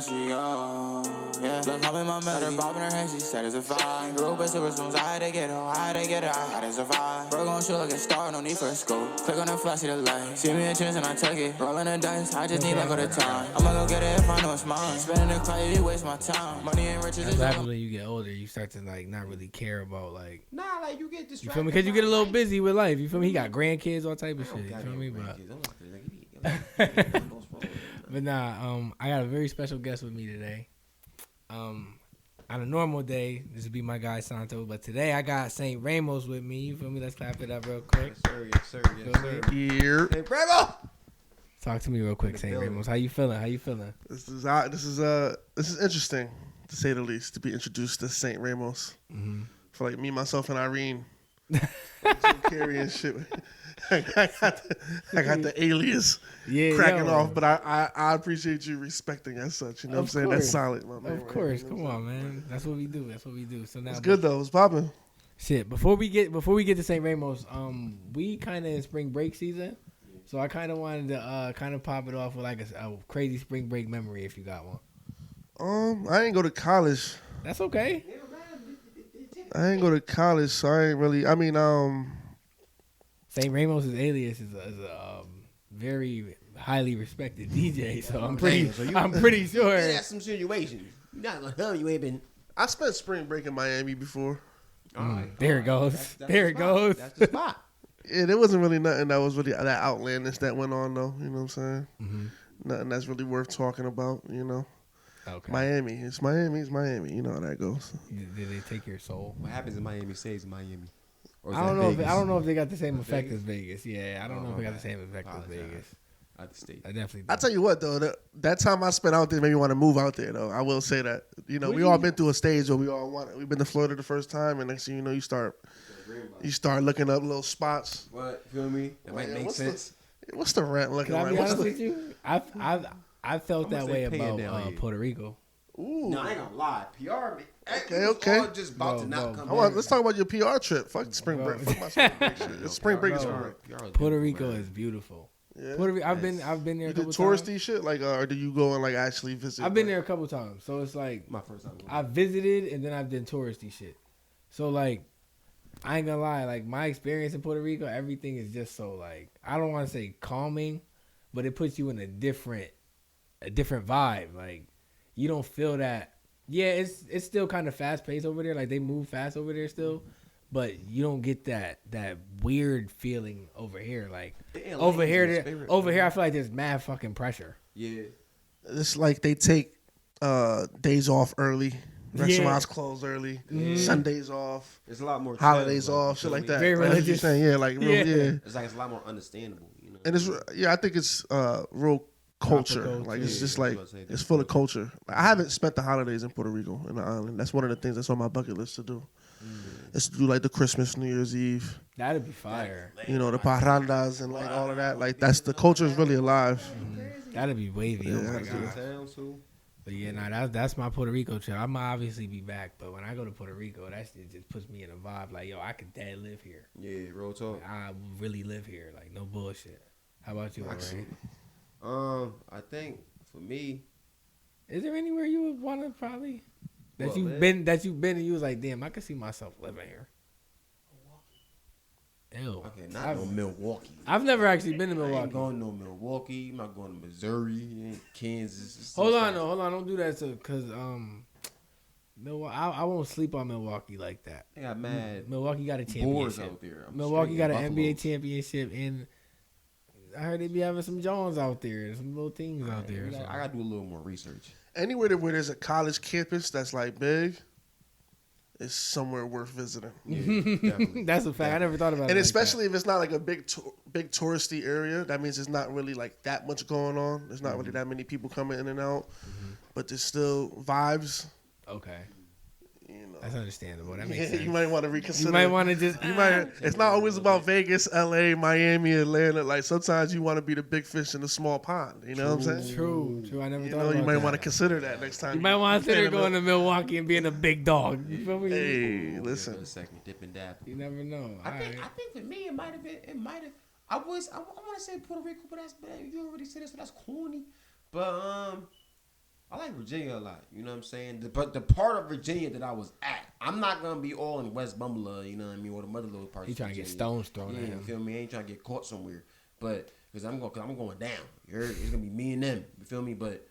messy, oh, yeah. Look, I'm in my melody, bobbing her head, she said it's a vibe. Grew up with silver spoons, I had to get her, I had to survive. Bro gon' shoot like a star, no need for a scope. Click on the flash, see the light. See me a chance and I take it. Rolling the dice, I just need that go to time. I'ma go get it if I know it's mine. Spending the car, you waste my time. Money and riches That's what happens when you get older. You start to like not really care about like. Nah, like you get distracted. You feel me? Because you get a little busy with life. You feel me? He got grandkids, all type of shit. You feel me? But nah, I got a very special guest with me today. On a normal day, this would be my guy Santo, but today I got Saint Ramos with me. You feel me? Let's clap it up real quick. Yes, sir. Here. Hey, Bravo! Talk to me real quick, Saint Ramos. How you feeling? This is interesting, to say the least, to be introduced to Saint Ramos. Mm-hmm. For like me, myself, and Irene. Carrie and shit. I got the alias cracking off, but I appreciate you respecting as such. You know what I'm saying? That's solid, my man. Of course, come on, man. That's what we do. So now it's good though. It's popping. Shit. Before we get to St. Ramos, we kind of in spring break season, so I kind of wanted to kind of pop it off with like a crazy spring break memory if you got one. I ain't go to college. That's okay. I ain't go to college, so I ain't really. I mean, Saint Ramos' alias is a very highly respected DJ, so I'm pretty sure. Yeah, that's some situation. You're not gonna tell me you ain't been. I spent spring break in Miami before. There it goes. There it goes. That's the spot. Yeah, there wasn't really nothing that was really that outlandish that went on though. You know what I'm saying? Mm-hmm. Nothing that's really worth talking about. You know. Okay. Miami. It's Miami. You know how that goes. Did they take your soul? What happens in Miami stays in Miami. I don't know if they got the same effect as Vegas. Yeah, I don't know if they got the same effect as Vegas. Out the state. I definitely. I tell you what though, that time I spent out there made me want to move out there though. I will say that. You know, we all been through a stage where we've been to Florida the first time, and next thing you know, you start looking up little spots. What? Feel me? That might make sense. What's the rent looking Can I like? be honest with you? I felt that way about Puerto Rico. Ooh. No, I ain't gonna lie. PR. Okay. All just about to not come. Let's talk about your PR trip. Fuck the spring break. Fuck my spring break shit. It's spring break is spring break. Puerto Rico is beautiful. Yeah. Puerto Rico, I've been there. You a did couple touristy times. shit, like, or do you go and like actually visit? I've been there a couple times, so it's like My first time. I visited and then I've done touristy shit. So like, I ain't gonna lie, like my experience in Puerto Rico, everything is just so like I don't want to say calming, but it puts you in a different vibe. Like you don't feel that. Yeah, it's still kind of fast paced over there. Like they move fast over there still, but you don't get that weird feeling over here. Like over here, I feel like there's mad fucking pressure. Yeah, it's like they take days off early. Restaurants close early. Mm-hmm. Sundays off. It's a lot more holidays chill, off, shit like that. Very religious. Yeah, like real, yeah. It's like it's a lot more understandable, you know. And it's I think it's real culture. Like it's just like it's full of culture. Like, I haven't spent the holidays in Puerto Rico in the island. That's one of the things that's on my bucket list to do. It's to do like the Christmas, New Year's Eve. That'd be fire. You know, the parrandas and like all of that. Like that's the culture is really alive. That'd be wavy. Yeah, oh my god. But yeah, nah, that's my Puerto Rico trip. I'm obviously be back, but when I go to Puerto Rico, that shit just puts me in a vibe. Like, yo, I could dead live here. Yeah, real talk. Like, I really live here. Like, no bullshit. How about you, Ray? I think for me, is there anywhere you would want to probably that you've been and you was like, damn, I could see myself living here. Ew. Okay, no Milwaukee. I've never actually been to Milwaukee. I ain't going to Milwaukee. I'm not going to Missouri, Kansas. Hold on, don't do that, because Milwaukee. I won't sleep on Milwaukee like that. They got mad. Milwaukee got a championship out there. Milwaukee got an NBA championship, and I heard they be having some Jones out there, some little teams out there. I got to do a little more research. Anywhere where there's a college campus that's like big. Is somewhere worth visiting. Yeah, that's a fact. I never thought about it. And especially if it's not like a big touristy area, that means it's not really like that much going on. There's not really that many people coming in and out, but there's still vibes. Okay. You know. That's understandable. That makes sense. You might want to reconsider. You might want to just. It's not always about Vegas, LA, Miami, Atlanta. Like sometimes you want to be the big fish in the small pond. You know what I'm saying? True. I never thought about you might that. want to consider that next time. You might want to consider going to Milwaukee and being a big dog. You feel me? Hey, listen. A second, dip and dab. You never know. I think for me it might have been. I want to say Puerto Rico, but you already said it, so that's corny. But I like like Virginia a lot. You know what I'm saying? But the part of Virginia that I was at, I'm not gonna be all in West Bumble, you know what I mean, or the other little parts. He trying to get stones thrown at him. You feel me? I ain't trying to get caught somewhere, but because I'm going down. You heard? It's gonna be me and them. You feel me? But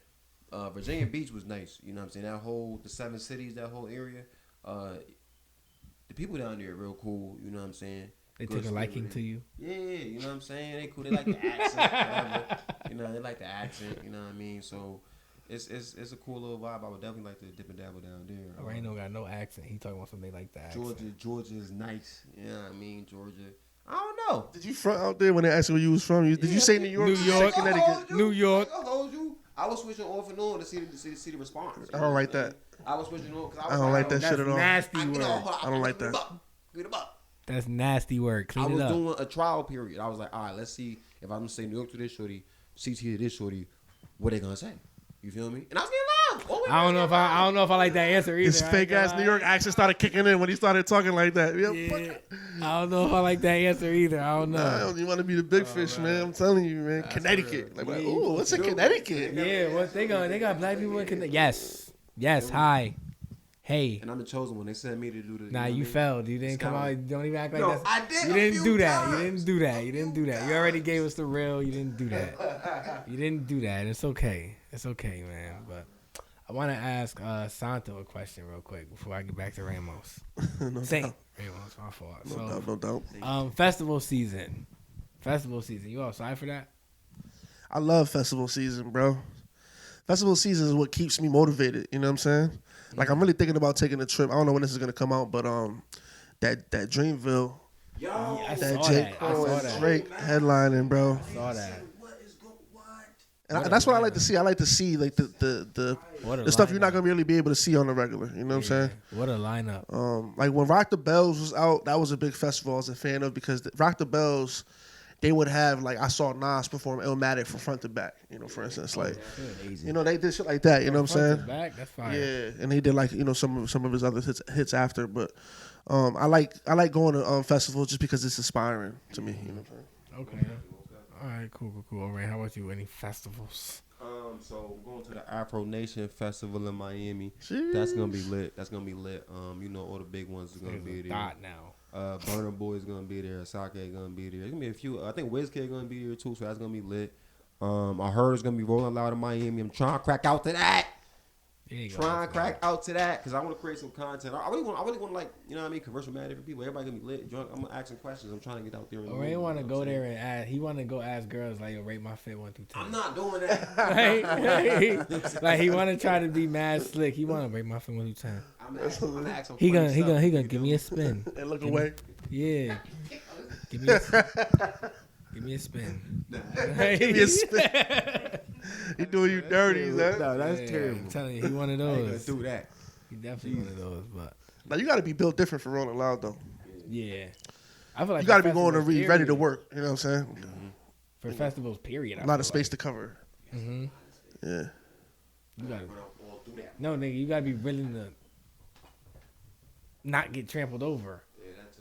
Virginia Beach was nice. You know what I'm saying? The 7 cities, that whole area. The people down there are real cool. You know what I'm saying? They took a liking to you. Yeah, you know what I'm saying? They cool. They like the accent. Whatever. You know, they like the accent. You know what I mean? So it's a cool little vibe. I would definitely like to dip and dabble down there. Rain don't got no accent. He talking about something like that. Georgia is nice. You know what I mean? Georgia. I don't know. Did you front out there when they asked you where you was from? Did you say New York? New York, Connecticut. New York. I hold you. I was switching off and on to see the response. I don't like that. I was switching on because I don't like that shit at all. Nasty work. I don't like that. Get him up. That's nasty work. Clean I was it up. doing a trial period. I was like, all right, let's see if I'm gonna say New York to this shorty, CT to this shorty, what they gonna say? You feel me? And I was getting love. I don't know if I like that answer either. His fake ass New York accent started kicking in when he started talking like that. Yeah. I don't know if I like that answer either. I don't know. Nah, you want to be the big fish, man. I'm telling you, man. That's Connecticut. Like, ooh, what's in Connecticut? Yeah, what they got black people in Connecticut. Yes. Hi. Hey. And I'm the chosen one. They sent me to do the. Nah, you failed. You didn't come out. Don't even act like that. I did. You didn't do that. You didn't do that. You didn't do that. You already gave us the real. You didn't do that. You didn't do that. It's okay. It's okay, man. But I want to ask Santo a question real quick before I get back to Ramos. Saint Ramos, my fault. No doubt. Festival season. You outside for that? I love festival season, bro. Festival season is what keeps me motivated. You know what I'm saying? Like, I'm really thinking about taking a trip. I don't know when this is gonna come out, but that Dreamville, that J. Cole and Drake headlining, bro. I saw that. And that's what I like to see. I like to see like the stuff you're not gonna really be able to see on the regular. You know what I'm saying? What a lineup. Like when Rock the Bells was out, that was a big festival I was a fan of because Rock the Bells, they would have, like, I saw Nas perform Illmatic from front to back, you know, for instance. Like, you know, they did shit like that, you know what I'm saying? Front to back, that's fine. Yeah, and he did, like, you know, some of his other hits after. But I like going to festivals just because it's inspiring to me, you know what I'm saying? Okay. All right, cool. All right, how about you? Any festivals? So we're going to the Afro Nation Festival in Miami. Jeez. That's gonna be lit. You know, all the big ones are gonna be there. Dot now. Burna Boy is gonna be there. Sake gonna be there. There's gonna be a few. I think WizKid gonna be there too, so that's gonna be lit. I heard it's gonna be Rolling Loud in Miami. I'm trying to crack out to that. Because I want to create some content. I really want like, you know what I mean, converse with mad different people. Everybody gonna be lit, drunk. I'm gonna ask some questions. I'm trying to get out there. Ray want to go there and ask. He want to go ask girls like, yo, rate my fit 1 through 10. I'm not doing that. like he want to try to be mad slick. He want to rate my fit 1 through 10. I'm gonna ask him. He gonna give me a spin. And look away. Yeah. Give me a spin. Give me a spin. Give me a spin. He doing you dirty, man. No, that's terrible. I'm telling you, he one of I ain't those. gonna do that. He definitely one of those, but Now you got to be built different for Rolling Loud though. yeah. I feel like You got to be going to festivals, ready to period. work. You know what I'm saying? Mm-hmm. For festivals, period. A lot of space to cover. Mm-hmm. Yeah. You gotta. No, nigga, you gotta be willing to not get trampled over. Yeah, that's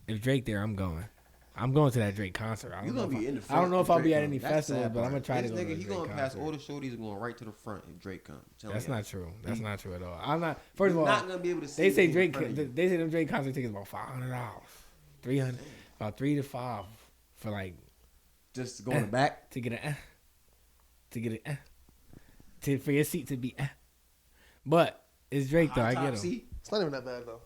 If Drake there, I'm going. I'm going to that Drake concert. I You don't gonna know be if in the I front. don't know if if I'll Drake be at come. any That's festivals, sad but I'm part. gonna try to This go to nigga, a he Drake gonna pass concert. all the shorties and going right to the front if Drake comes. That's not true. That's not true at all. I'm not. First of You're all, not gonna be able to see they say me in Drake. front of you. They say them Drake concert tickets about $500, $300, about $3 to $5 for like Just to go in the back. to get for your seat to be. But it's Drake though. I get him. Seat. It's not even that bad though.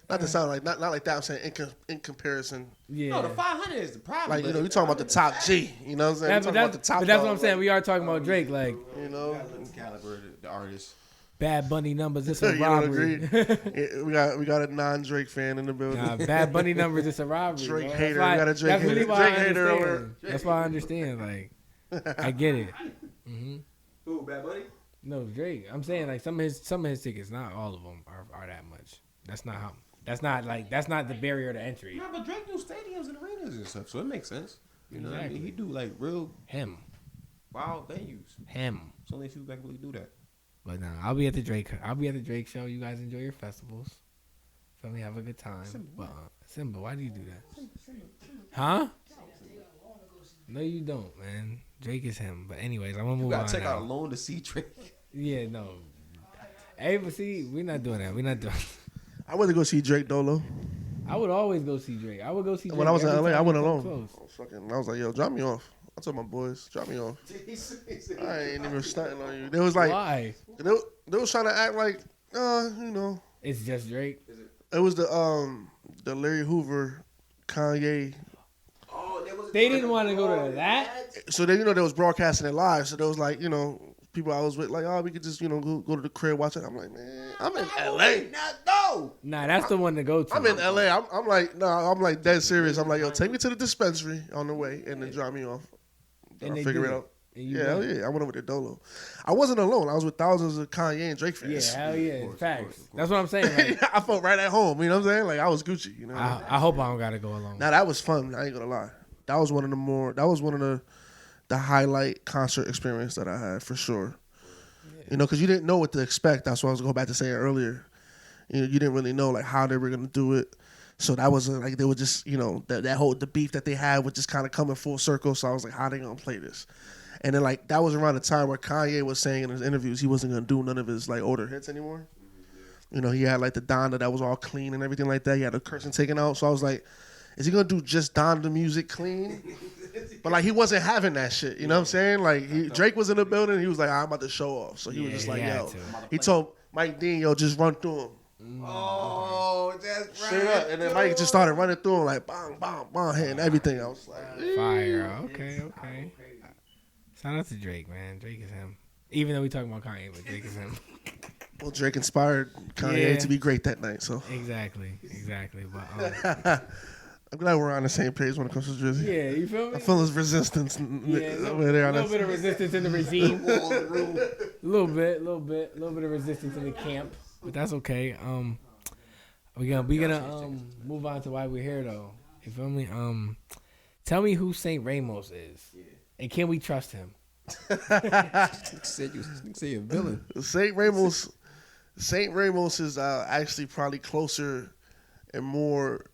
Not to sound like not like that. I'm saying in comparison. Yeah. No, the 500 is the problem. Like, you know, you're talking about the top G. You know what I'm saying? That's, We're but talking about that's, the top but that's what dog, I'm saying. like, We are talking about Drake, like you know, Caliber, the artist. Bad Bunny numbers. It's a you don't robbery. agree? we got a non-Drake fan in the building. Nah, Bad Bunny numbers. It's a robbery. Drake bro. hater. That's We got a Drake that's really hater. why Drake I hater understand. over. That's why I understand. Like, I get it. Who, Bad Bunny? No, Drake. I'm saying like some of his tickets, not all of them are that much. That's not how. That's not the barrier to entry. No, but Drake do stadiums and arenas and stuff, so it makes sense. You know what I Exactly. mean? He do like real Him. wild venues. Him. It's only a few that can really do that. But nah, I'll be at the Drake show. You guys enjoy your festivals. Feel me? Have a good time. But Simba, why do you do that? Huh? No, you don't, man. Drake is him. But anyways, I'm gonna move on. You gotta take now. out a loan to see Drake. Yeah, no. Hey, but see, we're not doing that. We're not doing. I went to go see Drake Dolo. I would always go see Drake. I would go see Drake. When I was in LA, I went alone. Close. I was like, yo, drop me off. I told my boys, drop me off. I ain't even stunting on you. They was like, why? They was trying to act like, you know. It's just Drake. It was the Larry Hoover, Kanye. They didn't want to go to that. So they, they was broadcasting it live. So there was like, people I was with, like, oh, we could just, go to the crib, watch it. I'm like, man, I'm in LA. Nah, that's the one to go to. I'm in LA. I'm like, I'm like dead serious. I'm like, yo, take me to the dispensary on the way and then drop me off. And I'll figure it out. Yeah, hell yeah. I went over to Dolo. I wasn't alone. I was with thousands of Kanye and Drake fans. Yeah, hell yeah. Facts. That's what I'm saying. Like, I felt right at home. You know what I'm saying? Like, I was Gucci. You know. I hope I don't gotta go alone. Now that was fun. I ain't gonna lie. That was one of the highlight concert experience that I had for sure. Yeah. Because you didn't know what to expect. That's what I was going back to saying earlier. You didn't really know like how they were gonna do it. So that was like they were just the beef that they had was just kind of coming full circle. So I was like, how they gonna play this? And then like that was around the time where Kanye was saying in his interviews he wasn't gonna do none of his like older hits anymore. He had like the Donda that was all clean and everything like that. He had the cursing taken out. So I was like, is he gonna do just Donda music clean? But like he wasn't having that shit. You know what I'm saying? Like Drake was in the building. And he was like, I'm about to show off. So he was just like, yo. He told Mike Dean, yo, just run through him. Oh, that's right. Straight up. And then Mike just started running through him like bang, bang, bang, hitting everything. I was like, fire. Okay. Shout out to Drake, man. Drake is him. Even though we talking about Kanye, but Drake is him. Well, Drake inspired Kanye to be great that night. So exactly. But I'm glad we're on the same page when it comes to Drizzy. Yeah, you feel me? I feel his resistance over there. A little bit of resistance in the regime. A little bit of resistance in the camp. But that's okay. We gonna move on to why we're here though. You feel me? Tell me who Saint Ramos is, and can we trust him? Said you're a villain. Saint Ramos is actually probably closer and more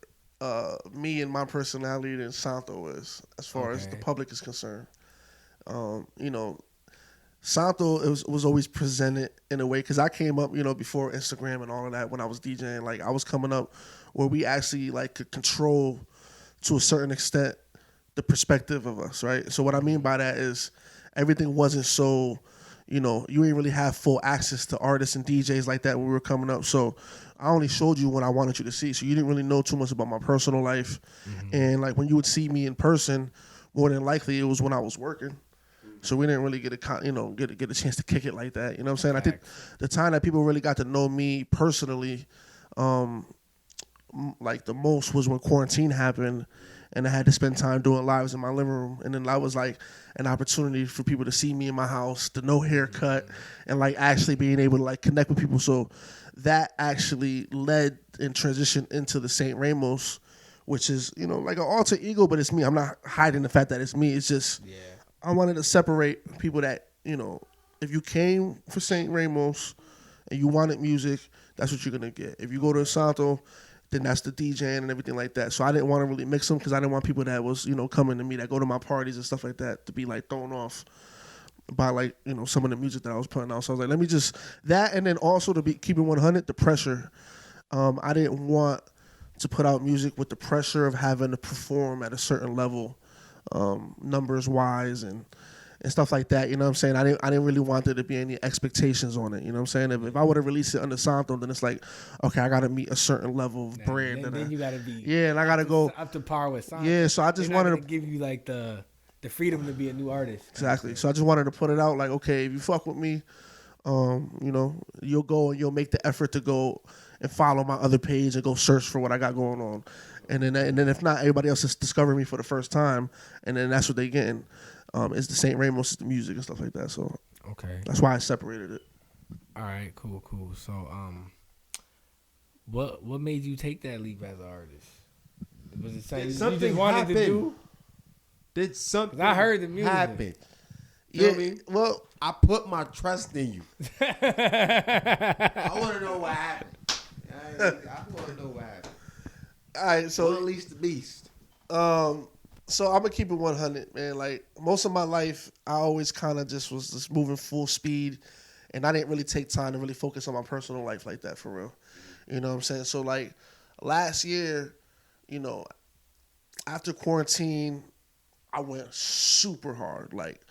me and my personality than Santo is, as far as the public is concerned. Santo was always presented in a way, because I came up, before Instagram and all of that when I was DJing. Like, I was coming up where we actually, like, could control, to a certain extent, the perspective of us, right? So what I mean by that is everything wasn't so, you ain't really have full access to artists and DJs like that when we were coming up. So I only showed you what I wanted you to see. So you didn't really know too much about my personal life. Mm-hmm. And, like, when you would see me in person, more than likely it was when I was working. So we didn't really get a chance to kick it like that. You know what I'm saying? I think the time that people really got to know me personally, like the most was when quarantine happened, and I had to spend time doing lives in my living room, and then that was like an opportunity for people to see me in my house, the no haircut, and like actually being able to like connect with people. So that actually led and transitioned into the Saint Ramos, which is like an alter ego, but it's me. I'm not hiding the fact that it's me. It's just I wanted to separate people that, if you came for Saint Ramos and you wanted music, that's what you're going to get. If you go to Santo, then that's the DJing and everything like that. So I didn't want to really mix them, because I didn't want people that was, coming to me, that go to my parties and stuff like that, to be like thrown off by like, some of the music that I was putting out. So I was like, let me just, that, and then also to be keeping 100, the pressure. I didn't want to put out music with the pressure of having to perform at a certain level, numbers wise and stuff like that. You know what I'm saying? I didn't really want there to be any expectations on it. You know what I'm saying? If I would have released it under Santo, then it's like, okay, I got to meet a certain level of brand. Then you got to be and I got to go up to par with Santo. Yeah, so I just wanted to give you like the freedom to be a new artist. Exactly. So I just wanted to put it out like, okay, if you fuck with me, you'll go and you'll make the effort to go and follow my other page and go search for what I got going on. And then if not, everybody else is discovering me for the first time, and then that's what they getting. It's the Saint Ramos, it's the music and stuff like that. So that's why I separated it. All right, cool. So what made you take that leap as an artist? Was it something you just wanted to do? Did something I heard the music happen? Well, I put my trust in you. I want to know what happened. I want to know what happened. All right, so unleash the beast. So I'm gonna keep it 100, man. Like most of my life, I always kind of just was just moving full speed, and I didn't really take time to really focus on my personal life like that for real. You know what I'm saying? So like last year, you know, after quarantine, I went super hard. Like,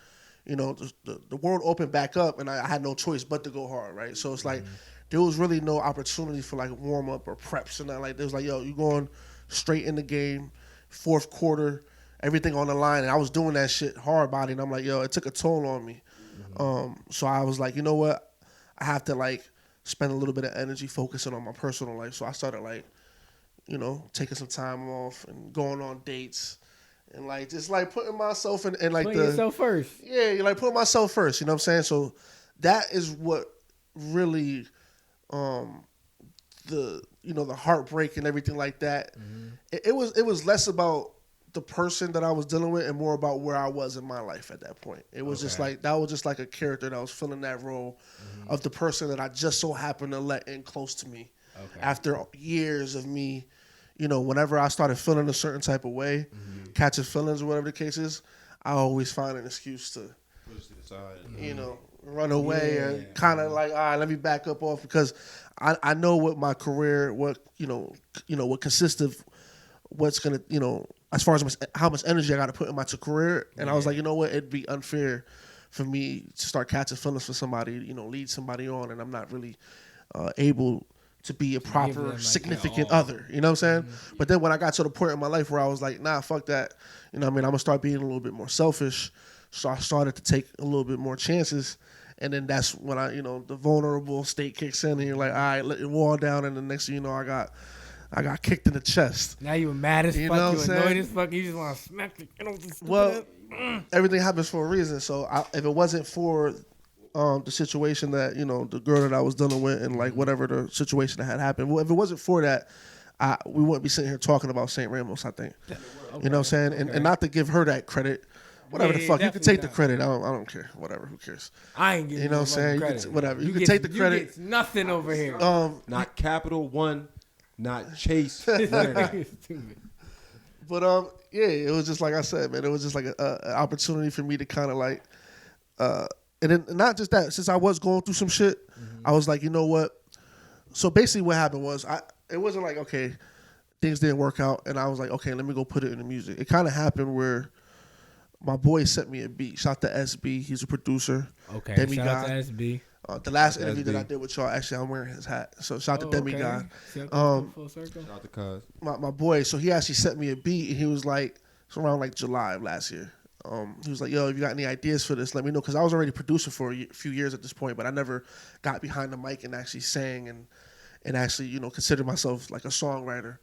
you know, the world opened back up, and I had no choice but to go hard, right? So it's like there was really no opportunity for like warm up or preps and that. Like, there was like, yo, you going straight in the game, fourth quarter. Everything on the line, and I was doing that shit hard body, and I'm like, yo, it took a toll on me. So I was like, you know what, I have to like spend a little bit of energy focusing on my personal life. So I started like, you know, taking some time off and going on dates and like just like putting myself in like Putting yourself first. Yeah, you like putting myself first. You know what I'm saying? So that is what really the heartbreak and everything like that. It was less about the person that I was dealing with and more about where I was in my life at that point. It was just like, that was just like a character that was filling that role of the person that I just so happened to let in close to me. After years of me, you know, whenever I started feeling a certain type of way, catching feelings or whatever the case is, I always find an excuse to Push to the side. you know, run away and kind of like, all right, let me back up off, because I know what my career, what what consists of, what's gonna, you know, as far as how much energy I got to put in my career. And I was like, you know what, it'd be unfair for me to start catching feelings for somebody, you know, lead somebody on, and I'm not really able to be a proper like significant other. You know what I'm saying? But then when I got to the point in my life where I was like, nah, fuck that. You know what I mean? I'm gonna start being a little bit more selfish. So I started to take a little bit more chances. And then that's when the vulnerable state kicks in, and you're like, all right, let it wall down. And the next thing you know, I got kicked in the chest. Now you mad as fuck, you annoyed as fuck, you just want to smack the kid on the Well, everything happens for a reason. So if it wasn't for the situation that, the girl that I was dealing with and like whatever the situation that had happened, well, if it wasn't for that, we wouldn't be sitting here talking about Saint Ramos, I think. Okay. You know what I'm saying? And not to give her that credit. Whatever the fuck. You can take the credit. I don't care. Whatever. Who cares? I ain't giving you know what I'm saying? Credit. Whatever. You can take the credit. You get nothing over here. Not Capital One, not Chase. But yeah, it was just like I said, man. It was just like an opportunity for me to kind of like, and then not just that. Since I was going through some shit, I was like, you know what? So basically, what happened was, it wasn't like, okay, things didn't work out, and I was like, okay, let me go put it in the music. It kind of happened where my boy sent me a beat. Shout out to SB. He's a producer. Okay. Demigod. Shout out to SB. The last interview that I did with y'all, actually, I'm wearing his hat. So shout out to Demigod. Full circle. Shout out to Cuz. My boy, so he actually sent me a beat, and he was like, it's around like July of last year. He was like, yo, if you got any ideas for this, let me know. Because I was already producing for a few years at this point, but I never got behind the mic and actually sang and actually, considered myself like a songwriter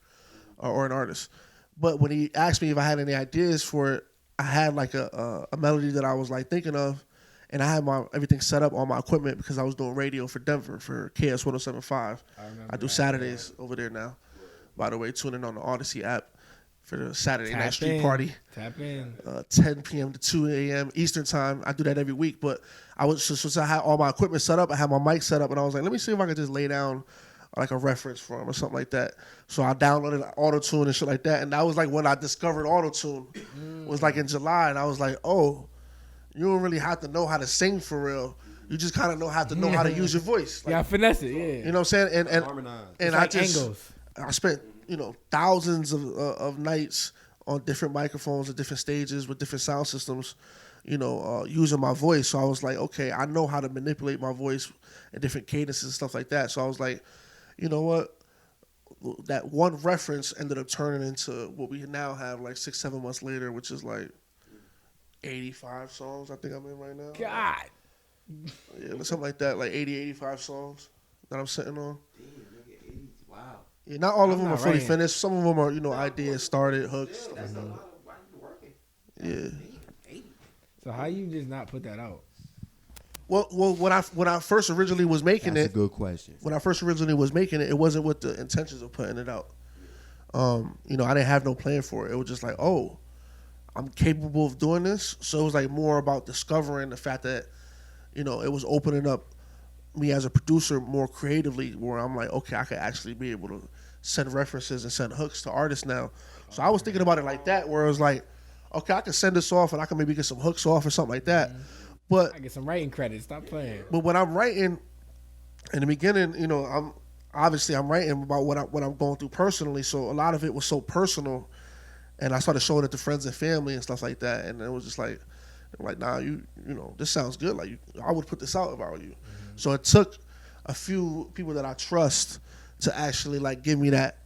or an artist. But when he asked me if I had any ideas for it, I had like a melody that I was like thinking of, and I had everything set up on my equipment because I was doing radio for Denver for KS 107.5. I do Saturdays over there now. By the way, tune in on the Odyssey app for the Saturday night street party. Tap in. 10 p.m. to 2 a.m. Eastern time. I do that every week. But I was so I had all my equipment set up. I had my mic set up, and I was like, let me see if I could just lay down like a reference for him or something like that. So I downloaded auto-tune and shit like that. And that was like when I discovered auto-tune. Was like in July, and I was like, oh, you don't really have to know how to sing for real. You just kind of have to know how to use your voice. Like, finesse it, yeah. You know what I'm saying? And like angles. I spent, thousands of nights on different microphones and different stages with different sound systems, using my voice. So I was like, okay, I know how to manipulate my voice and different cadences and stuff like that. So I was like, you know what? That one reference ended up turning into what we now have like 6-7 months later, which is like 85 songs I think I'm in right now. God. Yeah, something like that, like 85 songs that I'm sitting on. Damn, nigga, wow. Yeah, not all of them are fully writing. finished. Some of them are, ideas started, hooks. That's a lot of working. Yeah. So how you just not put that out? Well, when I first originally was making That's it, a good question. when I first originally was making it, it wasn't with the intentions of putting it out. I didn't have no plan for it. It was just like, oh, I'm capable of doing this. So it was like more about discovering the fact that, it was opening up me as a producer more creatively, where I'm like, okay, I could actually be able to send references and send hooks to artists now. So I was thinking about it like that, where it was like, okay, I can send this off and I can maybe get some hooks off or something like that. But I get some writing credits. Stop playing. But when I'm writing, in the beginning, I'm writing about what I'm going through personally. So a lot of it was so personal, and I started showing it to friends and family and stuff like that. And it was just like nah, this sounds good. Like I would put this out if I were you. So it took a few people that I trust to actually like give me that.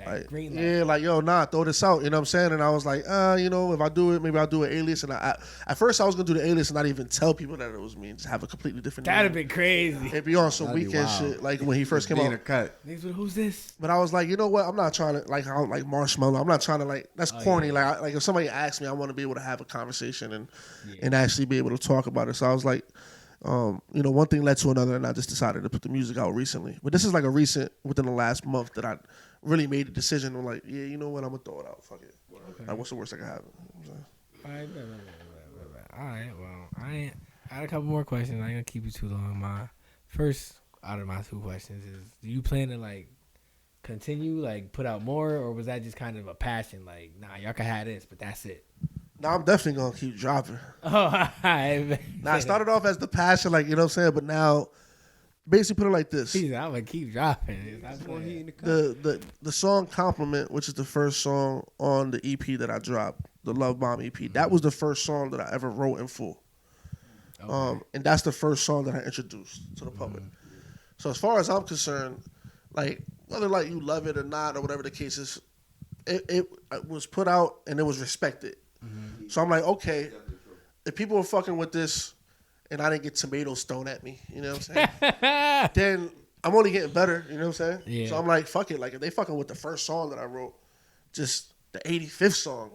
Like, green light. yeah, like, yo, nah, throw this out. You know what I'm saying? And I was like, if I do it, maybe I'll do an alias. And at first I was going to do the alias and not even tell people that it was me. Just have a completely different name. That'd be crazy. And be on some weekend shit, like when he first came out. Niggas, who's this? But I was like, you know what? I'm not trying to, like, I don't like Marshmallow. I'm not trying to, like, that's corny. Yeah. Like if somebody asks me, I want to be able to have a conversation and actually be able to talk about it. So I was like, one thing led to another, and I just decided to put the music out recently. But this is like within the last month that I really made a decision. I'm like, yeah, you know what? I'm gonna throw it out. Fuck it. Okay. Like, what's the worst that can happen? All right. Well, I had a couple more questions. I ain't gonna keep you too long. My first out of my 2 questions is: do you plan to like continue, like put out more, or was that just kind of a passion? Like, nah, y'all can have this, but that's it. Now I'm definitely gonna keep dropping. Oh, now I started off as the passion, like, you know what I'm saying, but now basically put it like this. I'm gonna keep dropping. The song Compliment, which is the first song on the EP that I dropped, the Love Bomb EP, that was the first song that I ever wrote in full. Okay. And that's the first song that I introduced to the public. So as far as I'm concerned, like whether like you love it or not or whatever the case is, it was put out and it was respected. So I'm like, okay, if people were fucking with this and I didn't get tomatoes thrown at me, you know what I'm saying? Then I'm only getting better, you know what I'm saying? Yeah. So I'm like, fuck it. Like, if they fucking with the first song that I wrote, just the 85th song,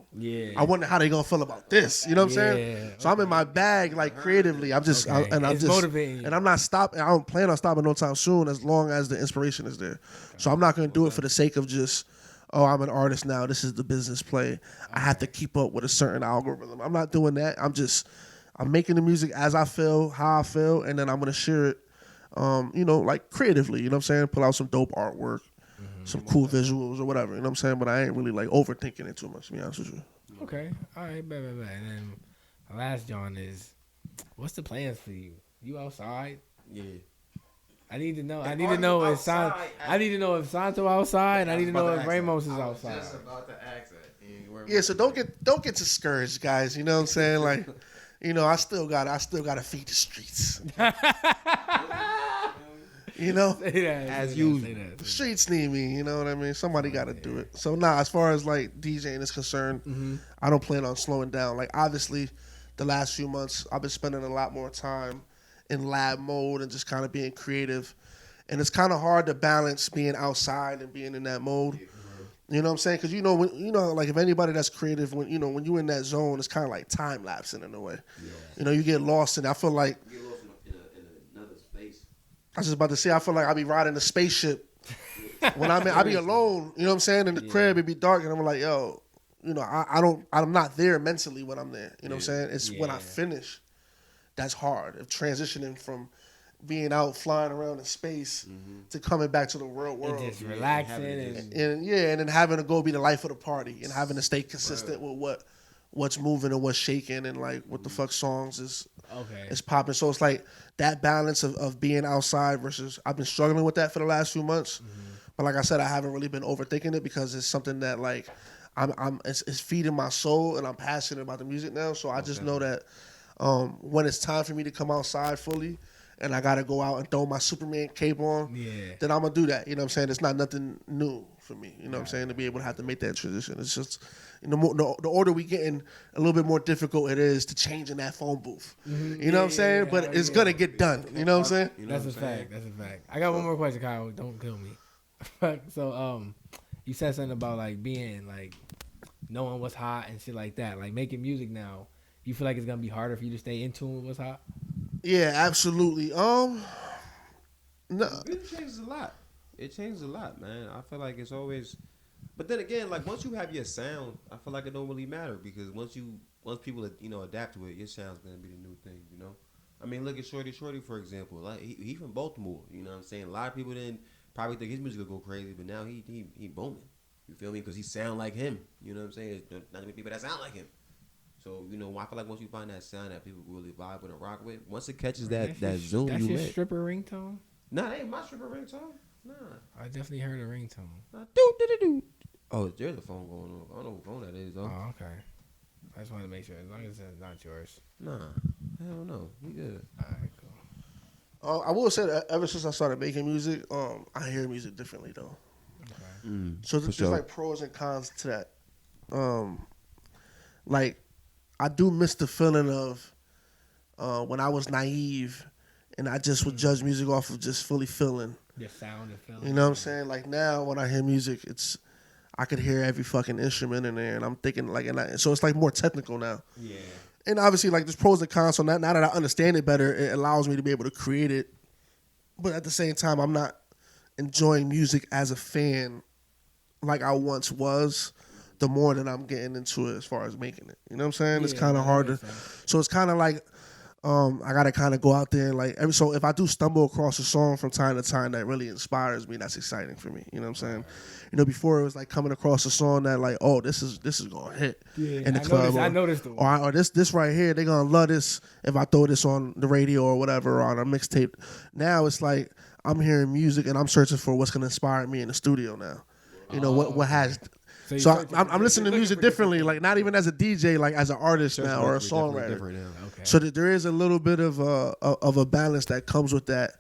I wonder how they gonna feel about this, you know what I'm saying? So I'm in my bag, like, creatively. I'm just, I'm just motivating you. And I'm not stopping. I don't plan on stopping no time soon as long as the inspiration is there. So I'm not gonna do it for the sake of just, oh, I'm an artist now. This is the business play. I have to keep up with a certain algorithm. I'm not doing that. I'm making the music as I feel, how I feel, and then I'm going to share it, like creatively, you know what I'm saying? Pull out some dope artwork, some cool visuals or whatever, you know what I'm saying? But I ain't really like overthinking it too much, to be honest with you. Okay. All right, bet. And then the last, John, is what's the plans for you? You outside? Yeah. I need to know. I need to know if Santo. I need to know if Santo outside. I need to know if Ramos is outside. I was just about to ask that. Yeah, so don't get discouraged, guys. You know what I'm saying? Like, I still gotta feed the streets. As usual. The streets need me. You know what I mean? Somebody got to do it. So as far as like DJing is concerned, I don't plan on slowing down. Like obviously, the last few months I've been spending a lot more time in lab mode and just kind of being creative, and it's kind of hard to balance being outside and being in that mode. You know what I'm saying? Because like if anybody that's creative, when you're in that zone, it's kind of like time lapsing in a way. Yeah. You get lost in. I feel like you get lost in another space. I was just about to say, I feel like I be riding a spaceship when I be alone. You know what I'm saying? In the crib, it be dark, and I'm like, yo, I'm not there mentally when I'm there. You know what I'm saying? It's when I finish. That's hard. Of transitioning from being out flying around in space to coming back to the real world. And just relaxing and then having to go be the life of the party and having to stay consistent with what's moving and what's shaking and like what the fuck songs is popping. So it's like that balance of being outside versus I've been struggling with that for the last few months. But like I said, I haven't really been overthinking it because it's something that like it's feeding my soul and I'm passionate about the music now. So I just know that when it's time for me to come outside fully and I got to go out and throw my Superman cape on, then I'm going to do that. You know what I'm saying? It's not nothing new for me, you know what I'm saying, to be able to have to make that transition. It's just, the order we getting, a little bit more difficult it is to change in that phone booth. You know what I'm saying? But it's going to get done. You know what I'm saying? That's a fact. That's a fact. I got one more question, Kyle. Don't kill me. So, you said something about, like, being, like, knowing what's hot and shit like that. Like, making music now. You feel like it's gonna be harder for you to stay in tune with what's hot? Yeah, absolutely. No. It changes a lot. It changes a lot, man. I feel like it's always, but then again, like once you have your sound, I feel like it don't really matter because once people adapt to it, your sound's gonna be the new thing. I mean, look at Shorty for example. Like he from Baltimore. You know what I'm saying? A lot of people didn't probably think his music would go crazy, but now he booming. You feel me? Because he sound like him. You know what I'm saying? There's not many people that sound like him. So I feel like once you find that sound that people really vibe with and rock with, once it catches that zoom, that's you your lit. stripper ringtone. Nah, that ain't my stripper ringtone. Nah. I definitely heard a ringtone. Nah. Do. Oh, there's a phone going on. I don't know what phone that is though. Oh, okay. I just wanted to make sure, as long as it's not yours. Nah, hell no. We good. All right, cool. I will say that ever since I started making music, I hear music differently though. Okay. So there's like pros and cons to that. Like I do miss the feeling of when I was naive and I just would judge music off of just fully feeling. The sound and feeling. You know what I'm saying? Like now when I hear music, I could hear every fucking instrument in there, and I'm thinking like, so it's like more technical now. Yeah. And obviously, like there's pros and cons. So now that I understand it better, it allows me to be able to create it. But at the same time, I'm not enjoying music as a fan like I once was. The more that I'm getting into it as far as making it, you know what I'm saying? It's kind of hard to. So it's kind of like I gotta kind of go out there and like so if I do stumble across a song from time to time that really inspires me, that's exciting for me. You know what I'm saying? Before it was like coming across a song that like, oh, this is gonna hit in the club. I noticed or this right here, they're gonna love this if I throw this on the radio or whatever or on a mixtape. Now it's like I'm hearing music and I'm searching for what's gonna inspire me in the studio now. What has. So I'm listening to music differently, like not even as a DJ, like as an artist now or a songwriter. Okay. So that there is a little bit of a balance that comes with that,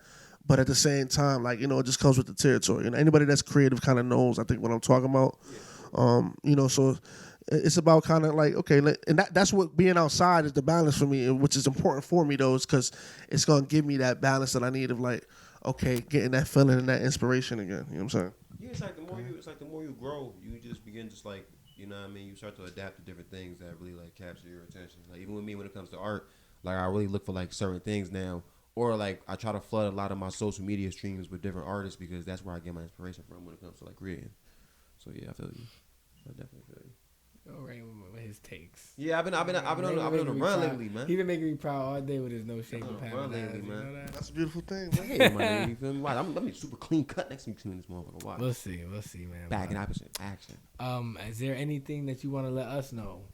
but at the same time, like it just comes with the territory. Anybody that's creative kind of knows, I think, what I'm talking about. So it's about kind of like okay, and that's what being outside is the balance for me, which is important for me though, is because it's gonna give me that balance that I need of like okay, getting that feeling and that inspiration again. You know what I'm saying? Yeah, it's like the more you grow, you just begin just like, you start to adapt to different things that really like capture your attention. Like even with me when it comes to art, like I really look for like certain things now, or like I try to flood a lot of my social media streams with different artists because that's where I get my inspiration from when it comes to like creating. So yeah, I feel you. I definitely feel you. All right, with his takes. Yeah, I've been on a run lately, man. He been making me proud all day with his no shape and run lately, man. That's a beautiful thing, man. Hey, my nigga, you feel me? Watch, I'm gonna be super clean cut next week in this motherfucker. Watch. We'll see, man. Back in opposite action. Is there anything that you want to let us know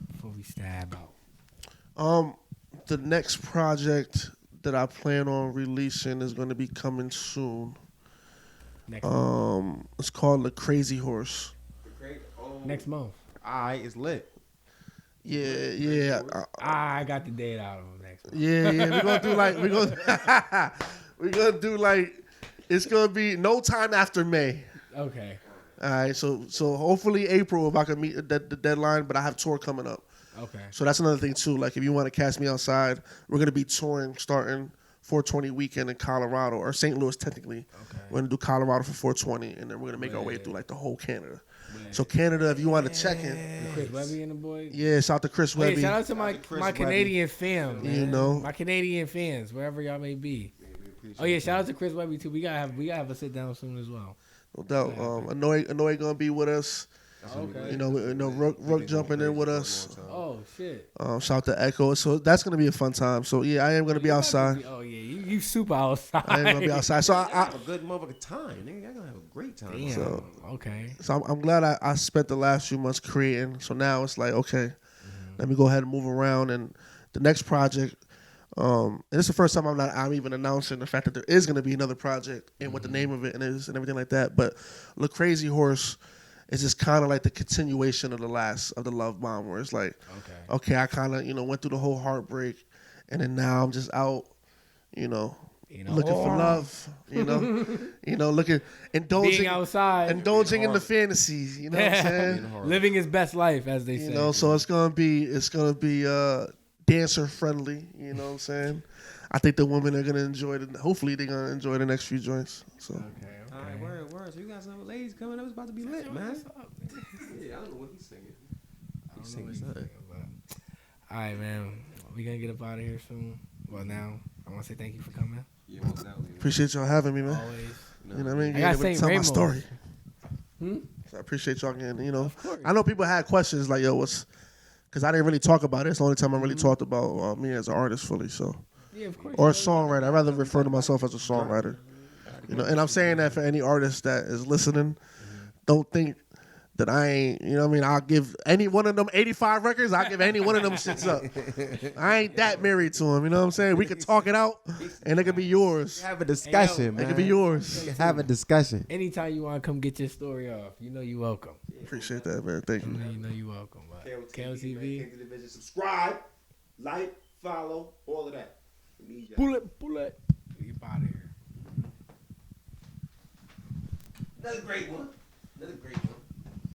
before we stab out? The next project that I plan on releasing is going to be coming soon. It's called The Crazy Horse. Next month. Alright, it's lit. Yeah. I got the date out of him next month. Yeah. We're gonna do like it's gonna be no time after May. Okay. All right. So hopefully April if I can meet the deadline, but I have tour coming up. Okay. So that's another thing too. Like if you want to catch me outside, we're gonna be touring starting 420 weekend in Colorado or St. Louis technically. Okay. We're gonna do Colorado for 420, and then we're gonna make our way through like the whole Canada. So Canada, if you want to check in, Chris Webby and the boys. Yeah, shout out to Chris Webby. Shout out to my Canadian fam, man. My Canadian fans, wherever y'all may be. Shout out to Chris Webby too. We gotta have a sit down soon as well. No doubt. Anoy gonna be with us. Okay. Rook jumping in with us. Oh shit. Shout out to Echo. So that's gonna be a fun time. So yeah, I am gonna be outside. You super outside. I am gonna be outside. So I have a good motherfucking time. Nigga, y'all gonna have a great time. Damn. So, okay. So I'm glad I spent the last few months creating. So now it's like okay, let me go ahead and move around. And the next project, and it's the first time I'm even announcing the fact that there is gonna be another project and what the name of it is and everything like that. But The Crazy Horse. It's just kind of like the continuation of the Love Bomb, where it's like, okay, I kind of went through the whole heartbreak, and then now I'm just out, looking for love, looking indulging being outside, indulging in the fantasies, you know what I'm saying? Living his best life, as they say. So it's gonna be dancer friendly, you know what I'm saying? I think the women are gonna enjoy it. Hopefully, they're gonna enjoy the next few joints. So. Okay. All right, word. So you got some ladies coming up. It's about to be lit, man. Yeah, I don't know what he's singing. He's singing something. All right, man. We gonna get up out of here soon. Well, now I want to say thank you for coming. Yeah, most definitely. Appreciate y'all having me, man. Always. You know what I mean? I got Saint Ramos. Tell my story. So I appreciate y'all again. I know people had questions like, yo, what's? Because I didn't really talk about it. It's the only time I really talked about me as an artist fully. So. Yeah, of course. Or a songwriter. I'd rather refer to myself as a songwriter. And I'm saying that for any artist that is listening, don't think that I ain't, you know what I mean? I'll give any one of them 85 records, I'll give any one of them shits up. I ain't that married to him, you know what I'm saying? We could talk it out, and it could be yours. Have a discussion, man. It could be yours. Have a discussion. Anytime you want to come get your story off, you know you welcome. Appreciate that, man. Thank you. You know you welcome. KOTV. Subscribe, like, follow, all of that. Pull it. You out of here. Another great one.